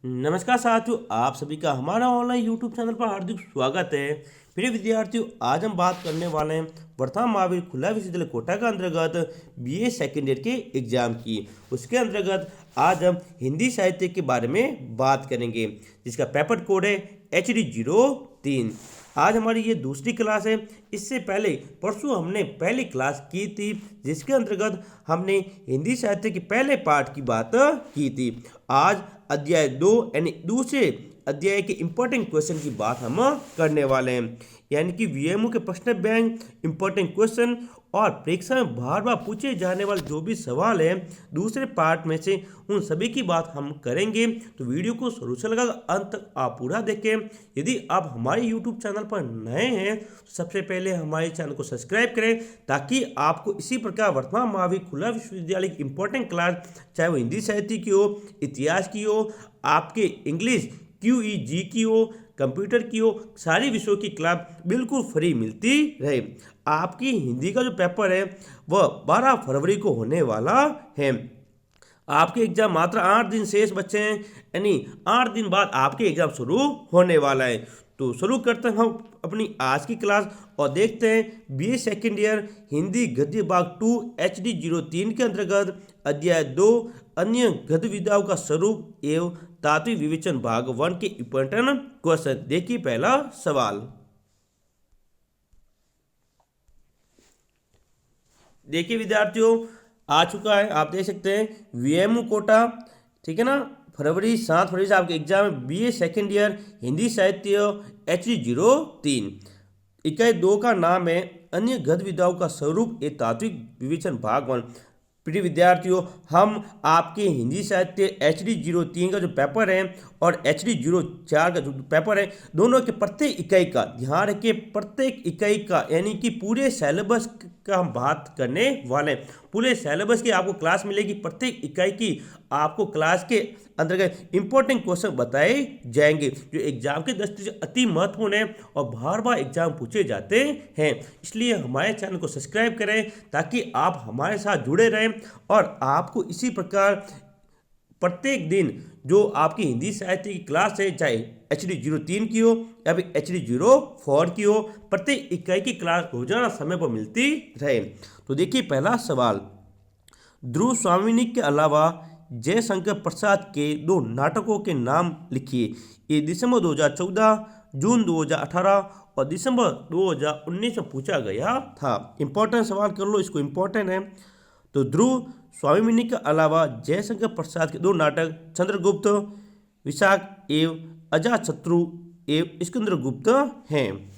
नमस्कार साथियों, आप सभी का हमारा ऑनलाइन यूट्यूब चैनल पर हार्दिक स्वागत है। प्रिय विद्यार्थियों, आज हम बात करने वाले हैं वर्तमान महावीर खुला विश्वविद्यालय कोटा के अंतर्गत बीए सेकेंड ईयर के एग्जाम की। उसके अंतर्गत आज हम हिंदी साहित्य के बारे में बात करेंगे, जिसका पेपर कोड है HD03। आज हमारी ये दूसरी क्लास है। इससे पहले परसों हमने पहली क्लास की थी, जिसके अंतर्गत हमने हिंदी साहित्य के पहले पाठ की बात की थी। आज अध्याय 2 यानी दूसरे अध्याय के इंपॉर्टेंट क्वेश्चन की बात हम करने वाले हैं, यानी कि वीएमओ के प्रश्न बैंक, इंपॉर्टेंट क्वेश्चन और परीक्षा में बार बार पूछे जाने वाले जो भी सवाल हैं दूसरे पार्ट में से, उन सभी की बात हम करेंगे। तो वीडियो को शुरू से लगा अंत तक आप पूरा देखें। यदि आप हमारे यूट्यूब चैनल पर नए हैं तो सबसे पहले हमारे चैनल को सब्सक्राइब करें, ताकि आपको इसी प्रकार वर्तमान महावीर खुला विश्वविद्यालय की इंपॉर्टेंट क्लास, चाहे वो हिंदी साहित्य की हो, इतिहास की हो, आपके इंग्लिश QEG की हो, कंप्यूटर की हो, सारी विषयों की क्लास बिल्कुल फ्री मिलती रहे। आपकी हिंदी का जो पेपर है वह 12 फरवरी को होने वाला है। आपके एग्जाम मात्र 8 दिन शेष बचे हैं, यानी 8 दिन बाद आपके एग्जाम शुरू होने वाला है। तो शुरू करते हैं हम अपनी आज की क्लास और देखते हैं बीए सेकेंड ईयर हिंदी गद्य भाग 2 HD03 के अंतर्गत अध्याय 2 अन्य गद्य विधाओं का स्वरूप एवं तात्विक विवेचन भाग 1 के इंपॉर्टेंट क्वेश्चन। देखिए पहला सवाल। देखिए विद्यार्थियों, आ चुका है, आप देख सकते हैं वीएमओ कोटा, ठीक है ना। 7 फरवरी से आपके एग्जाम है बीए सेकेंड ईयर हिंदी साहित्य HD03। इकाई 2 का नाम है अन्य गद्य विधाओं का स्वरूप ए तात्विक विवेचन भाग 1। प्रिय विद्यार्थियों, हम आपके हिंदी साहित्य HD03 का जो पेपर है और HD04 का जो पेपर है, दोनों के प्रत्येक इकाई का ध्यान रखिए, प्रत्येक इकाई का यानी कि पूरे सिलेबस का हम बात करने वाले हैं। पूरे सिलेबस की आपको क्लास मिलेगी, प्रत्येक इकाई की आपको क्लास के अंतर्गत इंपॉर्टेंट क्वेश्चन बताए जाएंगे, जो एग्जाम के दृष्टि से अति महत्वपूर्ण है और बार बार एग्जाम पूछे जाते हैं। इसलिए हमारे चैनल को सब्सक्राइब करें, ताकि आप हमारे साथ जुड़े रहें और आपको इसी प्रकार प्रत्येक दिन जो आपकी हिंदी साहित्य की क्लास है, चाहे HD03 की हो या फिर HD04 की हो, प्रत्येक इकाई की क्लास रोजाना समय पर मिलती रहे। तो देखिए पहला सवाल। ध्रुव स्वामिनी के अलावा जयशंकर प्रसाद के 2 नाटकों के नाम लिखिए। ये दिसंबर 2014, जून 2018 और दिसंबर 2019 में पूछा गया था। इंपॉर्टेंट सवाल कर लो, इसको इंपॉर्टेंट है। तो ध्रुव स्वामिनी के अलावा जयशंकर प्रसाद के 2 नाटक चंद्रगुप्त, विशाख एवं अजातशत्रु एवं स्कंदरगुप्त हैं।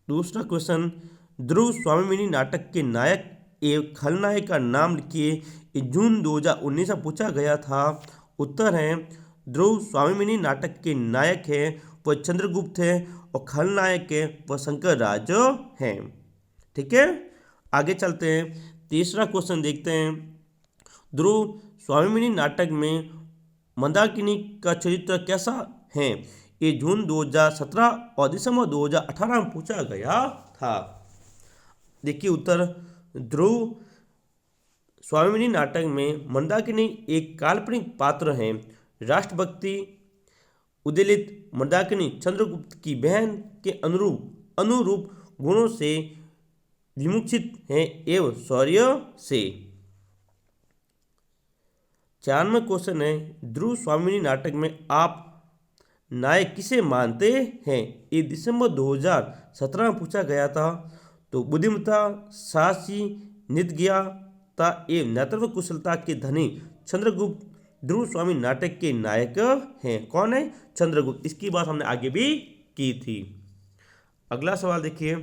दूसरा क्वेश्चन, ध्रुव स्वामिनी नाटक के नायक एवं खलनायक का नाम लिखिए। ये जून 2019 में पूछा गया था। उत्तर है ध्रुव स्वामिनी नाटक के नायक है वह चंद्रगुप्त है और खलनायक है वह शंकरराज हैं। ठीक है, आगे चलते हैं। तीसरा क्वेश्चन देखते हैं। ध्रुव स्वामिनी नाटक में मंदाकिनी का चरित्र कैसा है? ये जून 2017 और दिसंबर 2018 में पूछा गया था। देखिए उत्तर, ध्रुव स्वामिनी नाटक में मंदाकिनी एक काल्पनिक पात्र हैं। राष्ट्रभक्ति उद्वेलित मंदाकिनी चंद्रगुप्त की बहन के अनुरूप गुणों से विमुक्षित हैं एवं शौर्य से। 94वां क्वेश्चन है, ध्रुव स्वामिनी नाटक में आप नायक किसे मानते हैं? ये दिसंबर 2017 में पूछा गया था। तो बुद्धिमत्ता, साहसी, नित्यज्ञता एवं नेतृत्व कुशलता के धनी चंद्रगुप्त ध्रुव स्वामी नाटक के नायक हैं। कौन है? चंद्रगुप्त। इसकी बात हमने आगे भी की थी। अगला सवाल देखिए।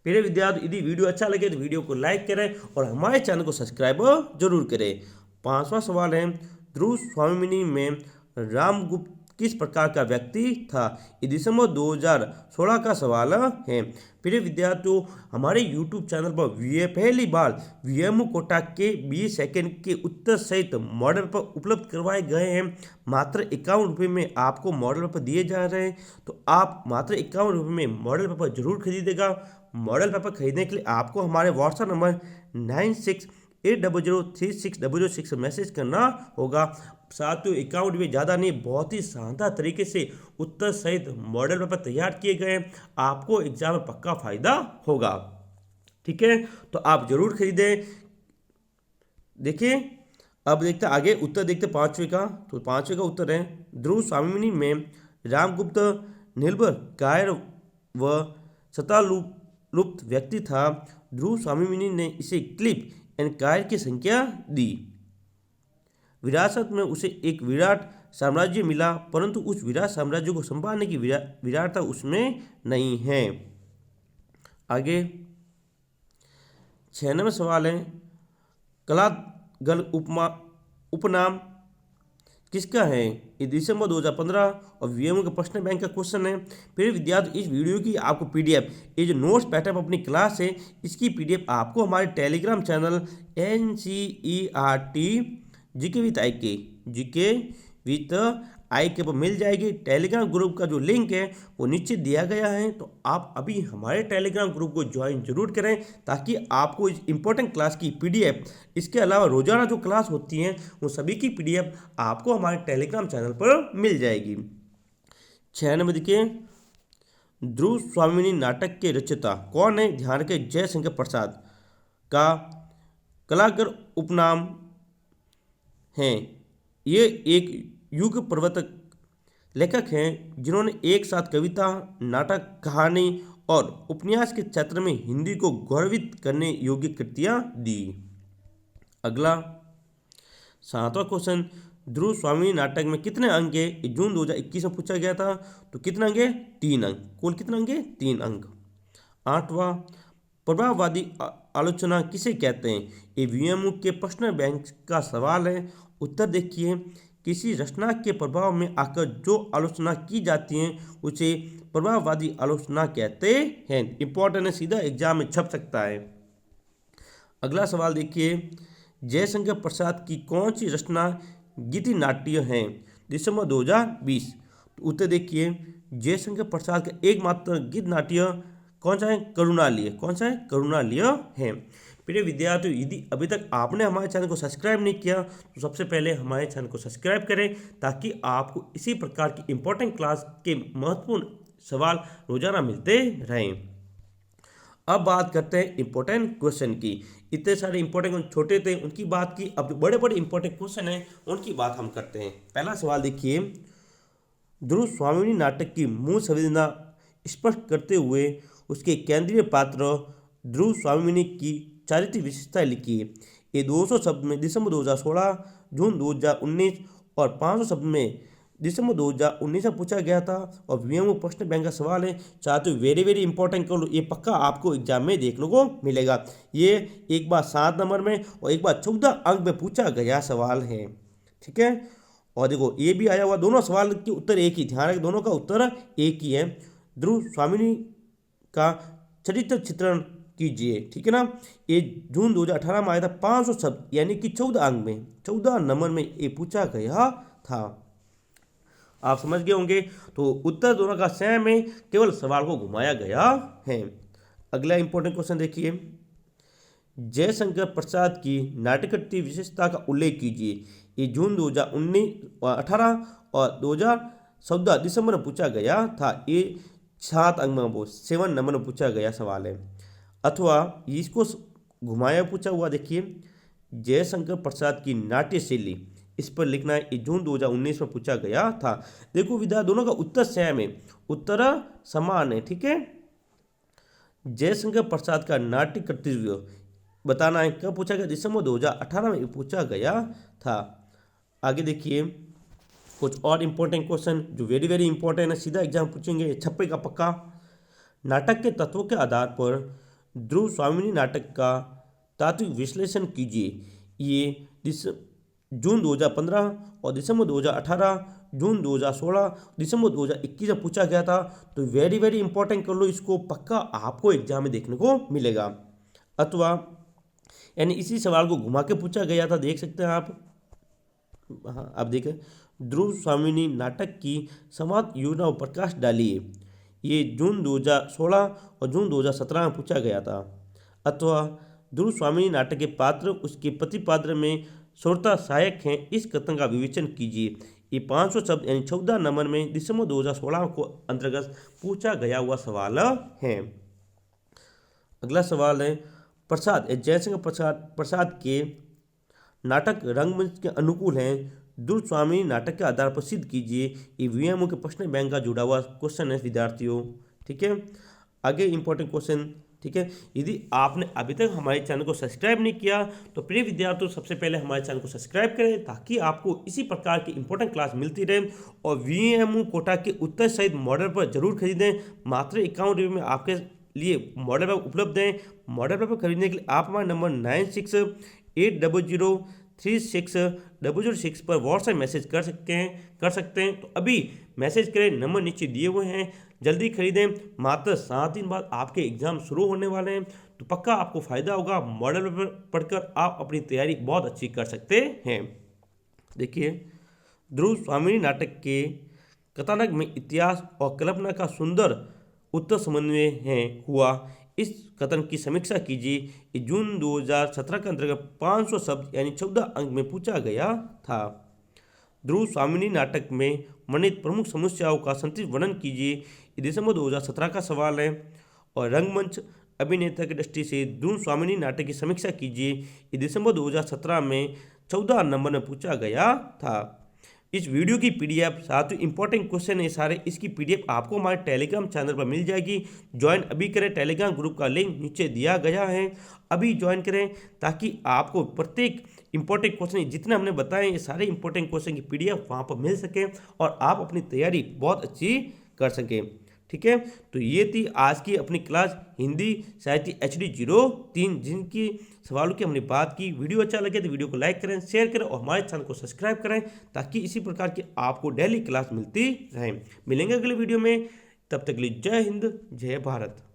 मेरे विद्यार्थी, यदि वीडियो अच्छा लगे तो वीडियो को लाइक करें और हमारे चैनल को सब्सक्राइब जरूर करें। 5वां सवाल है, ध्रुव स्वामिनी में रामगुप्त किस प्रकार का व्यक्ति था? ये दिसंबर 2016 का सवाल है। प्रिय विद्यार्थियों, हमारे YouTube चैनल पर पहली बार वीएमओ कोटा के बीए सेकेंड के उत्तर सहित मॉडल पेपर उपलब्ध करवाए गए हैं। मात्र 51 रुपये में आपको मॉडल पेपर दिए जा रहे हैं, तो आप मात्र 51 रुपये में मॉडल पेपर जरूर खरीदेगा। मॉडल पेपर खरीदने के लिए आपको हमारे व्हाट्सएप नंबर 9680036006 मैसेज करना होगा। साथियों 51 में ज़्यादा नहीं, बहुत ही शानदार तरीके से उत्तर सहित मॉडल पेपर तैयार किए गए हैं। आपको एग्जाम में पक्का फायदा होगा। ठीक है, तो आप जरूर खरीदें। देखिए, अब देखते हैं आगे उत्तर देखते हैं पांचवे का। तो पांचवे का उत्तर है ध्रुव स्वामिनी में रामगुप्त निर्भर कायर व सत्तालुप्त व्यक्ति था। ध्रुव स्वामिनी ने इसे क्लिप एंड कायर की संख्या दी। विरासत में उसे एक विराट साम्राज्य मिला, परंतु उस विराट साम्राज्य को संभालने की विराटता उसमें नहीं है। आगे 6 नंबर सवाल है कलागल उपनाम किसका है? ये दिसंबर 2015 और वीएमओ के प्रश्न बैंक का क्वेश्चन है। फिर विद्यार्थी, इस वीडियो की आपको पीडीएफ, ये जो नोट्स पैटर्न अपनी क्लास है, इसकी पीडीएफ आपको हमारे Telegram channel NCERT GK with I के पर मिल जाएगी। टेलीग्राम ग्रुप का जो लिंक है वो नीचे दिया गया है, तो आप अभी हमारे टेलीग्राम ग्रुप को ज्वाइन जरूर करें, ताकि आपको इस इंपॉर्टेंट क्लास की पीडीएफ, इसके अलावा रोजाना जो क्लास होती हैं वो सभी की पीडीएफ आपको हमारे टेलीग्राम चैनल पर मिल जाएगी। 6 नंबर देखिए, ध्रुव स्वामिनी नाटक के रचयिता कौन है? ध्यान रखें, जयशंकर प्रसाद का कलागर उपनाम हैं। ये एक युग प्रवर्तक लेखक हैं जिन्होंने एक साथ कविता, नाटक, कहानी और उपन्यास के क्षेत्र में हिंदी को गौरवित करने योग्य कृतियां दी। अगला 7वां क्वेश्चन, ध्रुव स्वामिनी नाटक में कितने अंक है? जून 2021 में पूछा गया था। तो कितने अंक है? 3 अंक। कुल कितने अंक है? 3 अंक। 8वां, प्रभाववादी आलोचना किसे कहते हैं? ये वीएमओ के प्रश्न बैंक का सवाल है। उत्तर देखिए, किसी रचना के प्रभाव में आकर जो आलोचना की जाती है उसे प्रभाववादी आलोचना कहते हैं। इंपॉर्टेंट है, सीधा एग्जाम में छप सकता है। अगला सवाल देखिए, जयशंकर प्रसाद की कौन सी रचना गीति नाट्य है? दिसंबर 2020। तो उत्तर देखिए, जयशंकर प्रसाद का एकमात्र गीत नाट्य कौन सा है? करुणालय। कौन सा है? करुणालय है। प्रिय विद्यार्थियों, यदि अभी तक आपने हमारे चैनल को सब्सक्राइब नहीं किया तो सबसे पहले हमारे चैनल को सब्सक्राइब करें, ताकि आपको इसी प्रकार की इंपॉर्टेंट क्लास के महत्वपूर्ण सवाल रोजाना मिलते रहें। अब बात करते हैं इंपॉर्टेंट क्वेश्चन की। इतने सारे इंपॉर्टेंट छोटे थे उनकी बात की, अब बड़े बड़े इंपॉर्टेंट क्वेश्चन हैं उनकी बात हम करते हैं। पहला सवाल देखिए, ध्रुव स्वामिनी नाटक की मूल संवेदना स्पष्ट करते हुए उसके केंद्रीय पात्र ध्रुव स्वामिनी की चारित्रिक विशेषताएं लिखी है। ये 200 शब्द में दिसंबर 2016, जून 2019 और 500 शब्द में दिसंबर 2019 में पूछा गया था। और वीएमओ प्रश्न बैंक का सवाल है। चाहते वेरी वेरी इंपॉर्टेंट कर लो, ये पक्का आपको एग्जाम में देखने को मिलेगा। ये एक बार 7 नंबर में और एक बार 14 अंक में पूछा गया सवाल है। ठीक है, और देखो ये भी आया हुआ, दोनों सवाल के उत्तर एक ही, ध्यान रखें दोनों का उत्तर एक ही है। ध्रुव स्वामिनी का चरित्र चित्रण कीजिए। ठीक है ना, ये जून 2018 में आया था। 500 शब्द यानी कि 14 अंक में, 14 नंबर में ये पूछा गया था। आप समझ गए होंगे। तो उत्तर दोनों का सेम है, केवल सवाल को घुमाया गया है। अगला इंपॉर्टेंट क्वेश्चन देखिए, जयशंकर प्रसाद की नाटकीय विशेषता का उल्लेख कीजिए। ये जून 2018 और 2014 दिसंबर में पूछा गया था। ये 7 अंक में, वो 7 नंबर में पूछा गया सवाल है। अथवा इसको घुमाया पूछा हुआ, देखिए, जयशंकर प्रसाद की नाट्य शैली, इस पर लिखना है। ये जून 2019 में पूछा गया था। देखो विद्यार्थी, दोनों का उत्तर सेम है, उत्तर समान है। ठीक है, जयशंकर प्रसाद का नाट्य कर्तव्य बताना है, कब पूछा गया? दिसंबर 2018 में पूछा गया था। आगे देखिए, कुछ और इंपॉर्टेंट क्वेश्चन जो वेरी वेरी इंपॉर्टेंट है, सीधा एग्जाम पूछेंगे, छप्पे का पक्का। नाटक के तत्वों के आधार पर ध्रुव स्वामिनी नाटक का तात्विक विश्लेषण कीजिए। ये जून 2015 और दिसंबर 2018, जून 2016, दिसंबर 2021 में पूछा गया था। तो वेरी वेरी इंपॉर्टेंट कर लो, इसको पक्का आपको एग्जाम में देखने को मिलेगा। अथवा यानी इसी सवाल को घुमा के पूछा गया था, देख सकते हैं आप। हाँ, आप देखें, ध्रुव स्वामिनी नाटक की समाप्त योजना पर प्रकाश डालिए। ये जून 2016 और जून 2017 में पूछा गया था। अथवा ध्रुव स्वामिनी नाटक के पात्र उसके प्रतिपात्र में श्रोता सहायक हैं, इस कथन का विवेचन कीजिए। ये 500 शब्द यानी 14 नंबर में दिसंबर 2016 को अंतर्गत पूछा गया हुआ सवाल है। अगला सवाल है, प्रसाद जयशंकर प्रसाद के नाटक रंगमंच के अनुकूल हैं, दुर्स्वामी नाटक के आधार पर सिद्ध कीजिए। ये वीएमओ के प्रश्न बैंक का जुड़ा हुआ क्वेश्चन है विद्यार्थियों। ठीक है, आगे इंपॉर्टेंट क्वेश्चन। ठीक है, यदि आपने अभी तक हमारे चैनल को सब्सक्राइब नहीं किया तो प्रिय विद्यार्थियों सबसे पहले हमारे चैनल को सब्सक्राइब करें ताकि आपको इसी प्रकार की इंपॉर्टेंट क्लास मिलती रहे। और वीएमओ कोटा के उत्तर सहित मॉडल पर जरूर खरीदें। मात्र 51 रुपये में आपके लिए मॉडल पेपर उपलब्ध है। मॉडल पेपर खरीदने के लिए आप हमारे नंबर 9680036006 पर व्हाट्सएप मैसेज कर सकते हैं। तो अभी मैसेज करें, नंबर नीचे दिए हुए हैं, जल्दी खरीदें। मात्र 7 दिन बाद आपके एग्जाम शुरू होने वाले हैं, तो पक्का आपको फायदा होगा। मॉडल पेपर पढ़कर आप अपनी तैयारी बहुत अच्छी कर सकते हैं। देखिए, ध्रुव स्वामी नाटक के कथानक में इतिहास और कल्पना का सुंदर उत्तर समन्वय हुआ। इस कथन की समीक्षा कीजिए। जून 2017 के अंतर्गत 500 शब्द यानी 14 अंक में पूछा गया था। ध्रुव स्वामिनी नाटक में वर्णित प्रमुख समस्याओं का संक्षिप्त वर्णन कीजिए। दिसंबर 2017 का सवाल है। और रंगमंच अभिनेता की दृष्टि से ध्रुव स्वामिनी नाटक की समीक्षा कीजिए। दिसंबर 2017 में 14 नंबर में पूछा गया था। इस वीडियो की पीडीएफ साथ ही इंपॉर्टेंट क्वेश्चन है सारे, इसकी पीडीएफ आपको हमारे टेलीग्राम चैनल पर मिल जाएगी। ज्वाइन अभी करें, टेलीग्राम ग्रुप का लिंक नीचे दिया गया है, अभी ज्वाइन करें ताकि आपको प्रत्येक इंपॉर्टेंट क्वेश्चन जितने हमने बताए ये सारे इंपॉर्टेंट क्वेश्चन की पीडीएफ वहाँ पर मिल सके और आप अपनी तैयारी बहुत अच्छी कर सकें। ठीक है, तो ये थी आज की अपनी क्लास हिंदी साहित्य HD 03 जिनकी सवालों की हमने बात की। वीडियो अच्छा लगे तो वीडियो को लाइक करें, शेयर करें और हमारे चैनल को सब्सक्राइब करें ताकि इसी प्रकार की आपको डेली क्लास मिलती रहे। मिलेंगे अगले वीडियो में, तब तक के लिए जय हिंद जय भारत।